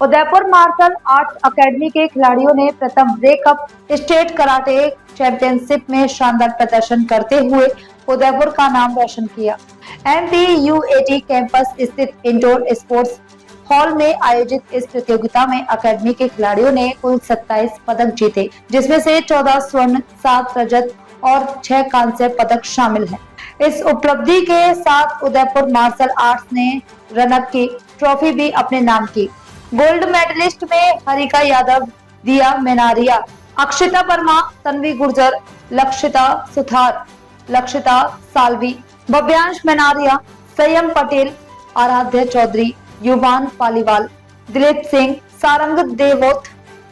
Udaipur martial arts academy के खिलाड़ियों ने प्रथम ब्रेकअप स्टेट कराटे चैंपियनशिप में शानदार प्रदर्शन करते हुए उदयपुर का नाम रोशन किया। MPUAT कैंपस स्थित इंडोर स्पोर्ट्स हॉल में आयोजित इस प्रतियोगिता में एकेडमी के खिलाड़ियों ने कुल 27 पदक जीते, जिसमें से 14 स्वर्ण, 7 रजत और 6 कांस्य पदक शामिल हैं। इस उपलब्धि के साथ उदयपुर मार्शल आर्ट्स ने रनअप की ट्रॉफी भी अपने नाम की। गोल्ड मेडलिस्ट में हरिका यादव, दिया मेनारिया, अक्षिता वर्मा, तन्वी गुर्जर, लक्षिता सुथार, लक्षिता सालवी, भव्यांश मेनारिया, संयम पटेल, आराध्य चौधरी, युवान पालीवाल, दिलीप सिंह, सारंग देवोत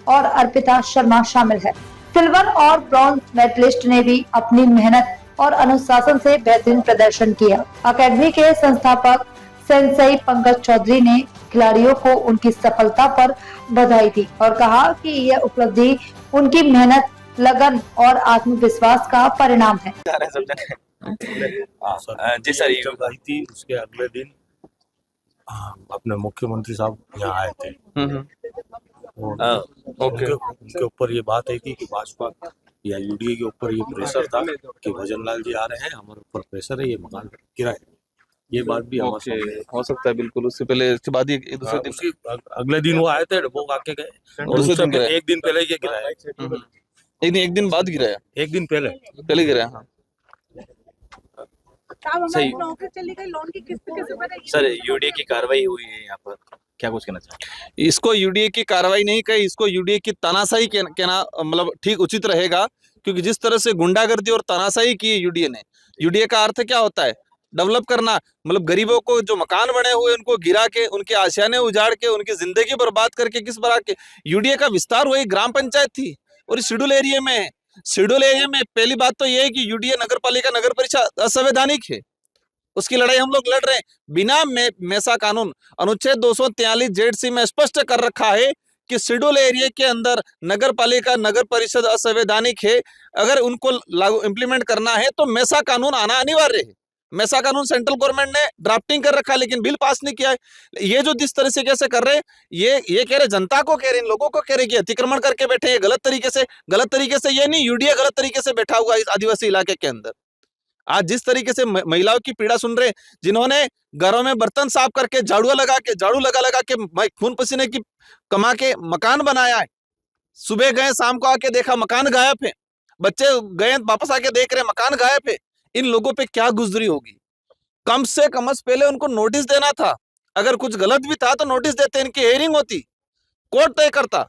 और अर्पिता शर्मा शामिल है। सिल्वर और ब्रॉन्ज मेडलिस्ट ने भी अपनी मेहनत और अनुशासन से बेहतरीन प्रदर्शन किया। अकेडमी के संस्थापक सेंसई पंकज चौधरी ने खिलाड़ियों को उनकी सफलता पर बधाई दी और कहा कि यह उपलब्धि उनकी मेहनत, लगन और आत्मविश्वास का परिणाम है। जी सर, जब आई थी उसके अगले दिन अपने मुख्यमंत्री साहब यहाँ आए थे और उनके ऊपर ये बात आई थी कि भाजपा या यूडीए के ऊपर ये प्रेशर था कि भजन लाल जी आ रहे हैं, हमारे ऊपर प्रेशर है, ये मकान किराए। ये बात भी हमारे सामने हो सकता है, बिल्कुल। उससे पहले, उसके बाद ही दूसरे दिन, उसी अगले दिन वो आए थे, वो आके गए। दूसरे दिन गिराया। एक दिन पहले ये गिराया, एक दिन बाद गिराया, एक दिन पहले गिराया। हाँ सही। चली गई, लोन की किस्त कैसे भरेगी? सर, यूडीए की कार्रवाई हुई है यहाँ पर, क्या कुछ कहना चाहिए? इसको यूडीए की कार्रवाई नहीं कही, इसको यूडीए की तानाशाही कहना मतलब ठीक उचित रहेगा, क्योंकि जिस तरह से गुंडागर्दी और तानाशाही की यूडीए ने, यूडीए का अर्थ क्या होता है? डेवलप करना, मतलब गरीबों को जो मकान बने हुए उनको गिरा के, उनके आशियाने उजाड़ के, उनकी जिंदगी बर्बाद करके किस बात के यूडीए का विस्तार वही ग्राम पंचायत थी और शेड्यूल एरिया में है। शेड्यूल एरिया में पहली बात तो ये है कि यूडीए नगर पालिका नगर परिषद असंवैधानिक है, उसकी लड़ाई हम लोग लड़ रहे हैं। बिना मेसा कानून अनुच्छेद 243 जेड में स्पष्ट कर रखा है कि शेड्यूल एरिया के अंदर नगर पालिका नगर परिषद असंवैधानिक है। अगर उनको लागू इम्प्लीमेंट करना है तो मेसा कानून आना अनिवार्य है। मेसा कानून सेंट्रल गवर्नमेंट ने ड्राफ्टिंग कर रखा है, लेकिन बिल पास नहीं किया है। ये जो जिस तरह से कैसे कर रहे हैं, ये कह रहे जनता को कह रहे, इन लोगों को कह रहे कि अतिक्रमण करके बैठे हैं गलत तरीके से। ये नहीं, यूडीए गलत तरीके से बैठा हुआ इस आदिवासी इलाके के अंदर। आज जिस तरीके से महिलाओं की पीड़ा सुन रहे, जिन्होंने घरों में बर्तन साफ करके झाड़ू लगा के खून पसीने की कमा के मकान बनाया है, सुबह गए शाम को आके देखा मकान गायब है, बच्चे गए वापस आके देख रहे मकान गायब है। इन लोगों पे क्या गुजरी होगी? कम से कम पहले उनको नोटिस देना था, अगर कुछ गलत भी था तो नोटिस देते, इनकी हेयरिंग होती, कोर्ट तय करता।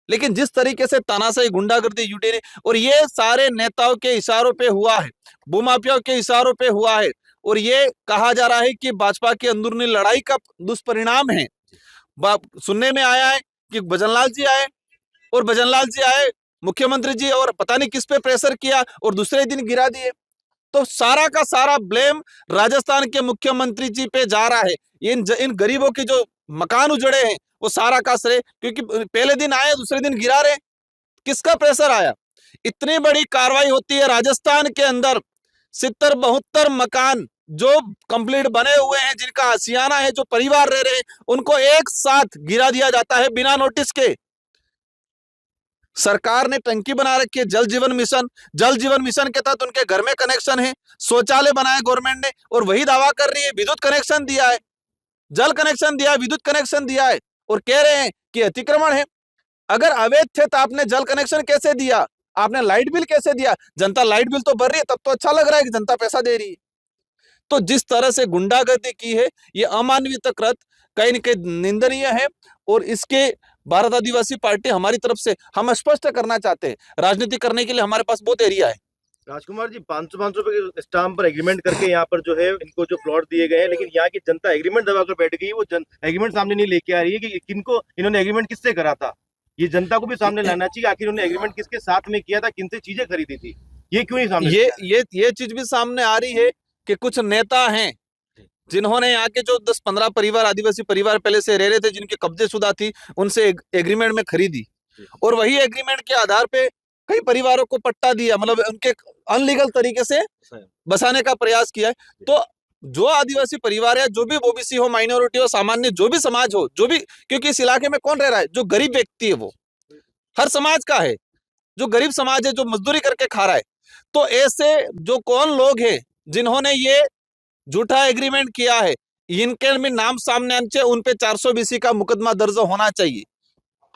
लेकिन जिस तरीके से तानाशाही गुंडागर्दी यूडीए ने, और ये सारे नेताओं के इशारों पे हुआ है, भूमाफियाओं के इशारों पे हुआ है, और ये कहा जा रहा है कि भाजपा की अंदरूनी लड़ाई का दुष्परिणाम है। सुनने में आया है कि भजनलाल जी आए, और भजनलाल जी आए, मुख्यमंत्री जी, और पता नहीं किस पे प्रेशर किया और दूसरे दिन गिरा दिए। तो सारा का सारा ब्लेम राजस्थान के मुख्यमंत्री जी पे जा रहा है। इन गरीबों के जो मकान उजड़े हैं वो सारा का श्रेय, क्योंकि पहले दिन आए दूसरे दिन गिरा रहे। किसका प्रेशर आया? इतनी बड़ी कार्रवाई होती है राजस्थान के अंदर, 70-72 मकान जो कंप्लीट बने हुए हैं, जिनका आशियाना है, जो परिवार रह रहे हैं, उनको एक साथ गिरा दिया जाता है बिना नोटिस के। सरकार ने टंकी बना रखी है, जल जीवन मिशन के तहत उनके घर में कनेक्शन है, शौचालय बनाए गवर्नमेंट ने, और वही दावा कर रही है विद्युत कनेक्शन दिया है, जल कनेक्शन दिया है, विद्युत कनेक्शन दिया है, और कह रहे हैं कि अतिक्रमण है। अगर अवैध थे तो आपने जल कनेक्शन कैसे दिया? आपने लाइट बिल कैसे दिया? जनता लाइट बिल तो भर रही है, तब तो अच्छा लग रहा है कि जनता पैसा दे रही है। तो जिस तरह से गुंडागर्दी की है, ये अमानवीय कृत कहीं न कहीं निंदनीय है, और इसके भारत आदिवासी पार्टी हमारी तरफ से हम स्पष्ट करना चाहते हैं, राजनीति करने के लिए हमारे पास बहुत एरिया है। राजकुमार जी, 500 रुपए के स्टाम्प पर एग्रीमेंट करके यहाँ पर जो है इनको जो प्लॉट दिए गए हैं, लेकिन यहाँ की जनता एग्रीमेंट दबाकर बैठ गई। वो एग्रीमेंट सामने नहीं लेके आ रही है कि किनको इन्होंने एग्रीमेंट किससे करा था। ये जनता को भी सामने लाना चाहिए, आखिर उन्होंने एग्रीमेंट किसके साथ में किया था, किनसे चीजें खरीदी थी, ये क्यों नहीं सामने? ये चीज भी सामने आ रही है कि कुछ नेता हैं जिन्होंने यहाँ के जो 10-15 परिवार, आदिवासी परिवार पहले से रह रहे थे, जिनके कब्जेशुदा थी, उनसे एग्रीमेंट में खरीदी, और वही एग्रीमेंट के आधार पे कई परिवारों को पट्टा दिया, मतलब उनके अनलीगल तरीके से बसाने का प्रयास किया है। तो जो आदिवासी परिवार है, जो भी ओबीसी हो, माइनॉरिटी हो, सामान्य जो भी समाज हो, जो भी, क्योंकि इस इलाके में कौन रह रहा है? जो गरीब व्यक्ति है, वो हर समाज का है, जो गरीब समाज है, जो मजदूरी करके खा रहा है। तो ऐसे जो कौन लोग हैं जिन्होंने ये झूठा एग्रीमेंट किया है, इनके भी नाम सामने आने चाहिए, उन पे 420 का मुकदमा दर्ज होना चाहिए,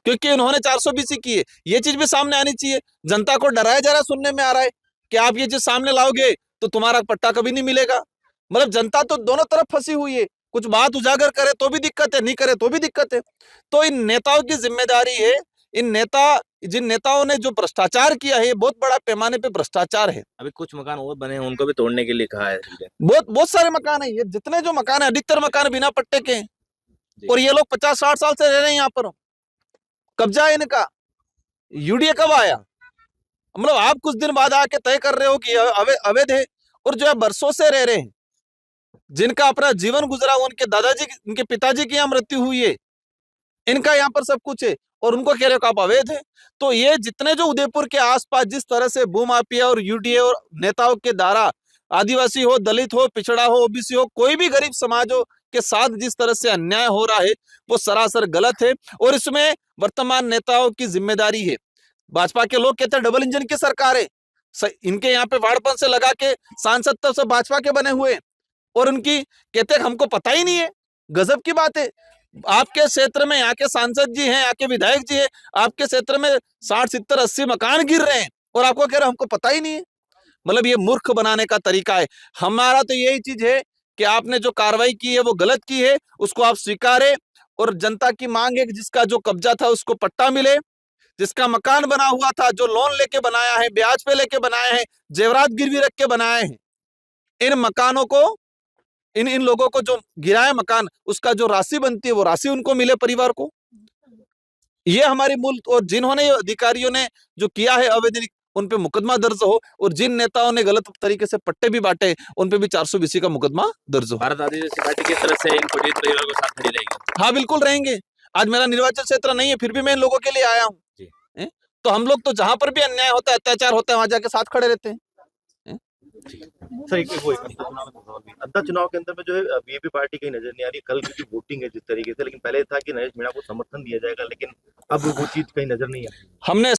क्योंकि उन्होंने 420 की है। ये चीज भी सामने आनी चाहिए। जनता को डराया जा रहा है, सुनने में आ रहा है कि आप ये चीज सामने लाओगे तो तुम्हारा पट्टा कभी नहीं मिलेगा। मतलब जनता तो दोनों तरफ फंसी हुई है, कुछ बात उजागर करे तो भी दिक्कत है, नहीं करे तो भी दिक्कत है। तो इन नेताओं की जिम्मेदारी है, जिन नेताओं ने जो भ्रष्टाचार किया है, ये बहुत बड़ा पैमाने पे भ्रष्टाचार है। अभी कुछ मकान और बने हैं, उनको भी तोड़ने के लिए कहा है। बहुत बहुत सारे मकान है, ये जितने जो मकान है, अधिकतर मकान बिना पट्टे के हैं, और ये लोग 50-60 साल से रह रहे हैं यहाँ पर। कब्जा है इनका। यूडीए कब आया? मतलब आप कुछ दिन बाद आके तय कर रहे हो कि अवैध है, और जो है बरसों से रह रहे हैं, जिनका अपना जीवन गुजरा, उनके दादाजी, उनके पिताजी की यहाँ मृत्यु हुई है, इनका यहाँ पर सब कुछ है, और उनको कह रहे हो कि आप अवैध है। तो ये जितने जो उदयपुर के आसपास जिस तरह से भूमाफिया और यूडीए और नेताओं के द्वारा आदिवासी हो, दलित हो, पिछड़ा हो, ओबीसी हो, कोई भी गरीब समाजों के साथ जिस तरह से अन्याय हो रहा है, वो सरासर गलत है, और इसमें वर्तमान नेताओं की जिम्मेदारी है। भाजपा के लोग कहते हैं डबल इंजन की सरकार है, इनके यहाँ पे वाड़पन से लगा के सांसद तो सब भाजपा के बने हुए, और उनकी कहते हैं हमको पता ही नहीं है। गजब की बात है। आपके क्षेत्र में यहाँ के सांसद जी हैं, यहाँ के विधायक जी हैं, आपके क्षेत्र में 60, 70, 80 मकान गिर रहे हैं, और आपको कह रहे हमको पता ही नहीं है। मतलब ये मूर्ख बनाने का तरीका है। हमारा तो यही चीज है कि आपने जो कार्रवाई की है वो गलत की है, उसको आप स्वीकारें, और जनता की मांग है कि जिसका जो कब्जा था उसको पट्टा मिले, जिसका मकान बना हुआ था, जो लोन लेके बनाया है, ब्याज पे लेके बनाया है, जेवरात गिरवी रख के बनाए हैं, इन मकानों को, इन लोगों को जो गिराया मकान, उसका जो राशि बनती है वो राशि उनको मिले, परिवार को। ये हमारी मूल, और जिन्होंने अधिकारियों ने जो किया है अवैधानिक, उन पे मुकदमा दर्ज हो, और जिन नेताओं ने गलत तरीके से पट्टे भी बांटे, उन पे भी 420 का मुकदमा दर्ज हो। भारत आदिवासी पार्टी किस तरह से इन पीड़ित परिवारों के साथ खड़ी रहेगी? हाँ, बिल्कुल रहेंगे। आज मेरा निर्वाचन क्षेत्र नहीं है, फिर भी मैं इन लोगों के लिए आया हूँ। तो हम लोग तो जहां पर भी अन्याय होता है, अत्याचार होता है, वहां जाके साथ खड़े रहते हैं। सर अद्दा चुनाव के अंदर में जो है बीजेपी पार्टी कहीं नजर नहीं आ रही। कल की वोटिंग है जिस तरीके से, लेकिन पहले था कि नरेश मीणा को समर्थन दिया जाएगा, लेकिन अब वो चीज कहीं नजर नहीं आ रही। हमने